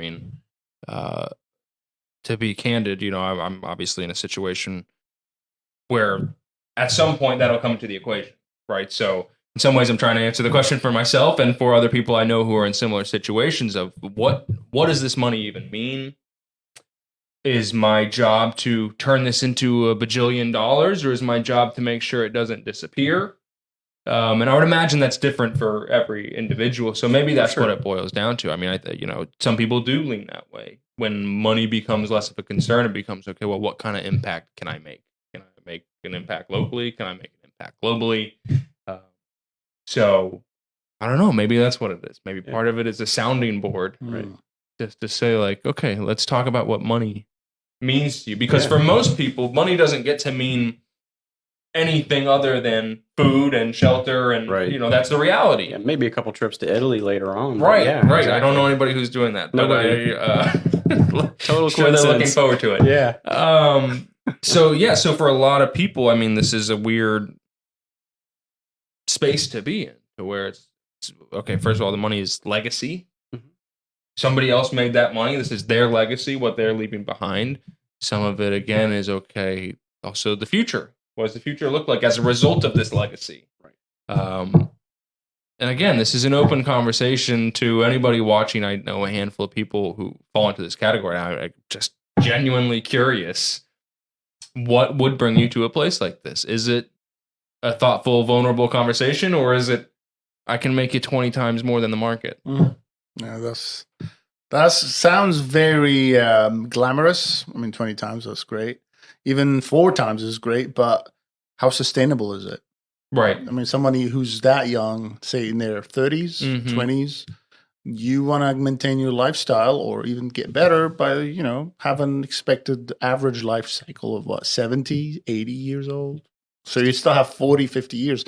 I mean, to be candid, I'm obviously in a situation where at some point that'll come to the equation, right? So in some ways I'm trying to answer the question for myself and for other people I know who are in similar situations of what does this money even mean? Is my job to turn this into $1 bajillion, or is my job to make sure it doesn't disappear? And I would imagine that's different for every individual. So maybe that's what it boils down to. I mean, some people do lean that way. When money becomes less of a concern, it becomes, okay, well, what kind of impact can I make? Can I make an impact locally? Can I make an impact globally? So I don't know. Maybe that's what it is. Maybe part of it is a sounding board, right? Just to say like, okay, let's talk about what money means to you. Because for most people, money doesn't get to mean anything other than food and shelter, and that's the reality. Yeah, maybe a couple trips to Italy later on. Right. Exactly. I don't know anybody who's doing that. Nobody. Total sure they're looking forward to it. Yeah. So for a lot of people, I mean, this is a weird space to be in, to where it's okay. First of all, the money is legacy. Somebody else made that money. This is their legacy, what they're leaving behind. Some of it, again, is okay. Also, the future. What does the future look like as a result of this legacy? And again, this is an open conversation to anybody watching. I know a handful of people who fall into this category. I'm just genuinely curious. What would bring you to a place like this? Is it a thoughtful, vulnerable conversation, or is it, I can make you 20 times more than the market? Yeah, that sounds very glamorous. I mean, 20 times, that's great. Even 4 times is great, but how sustainable is it? Right. I mean, somebody who's that young, say in their 30s, 20s, you want to maintain your lifestyle or even get better by, have an expected average life cycle of 70, 80 years old. So you still have 40, 50 years.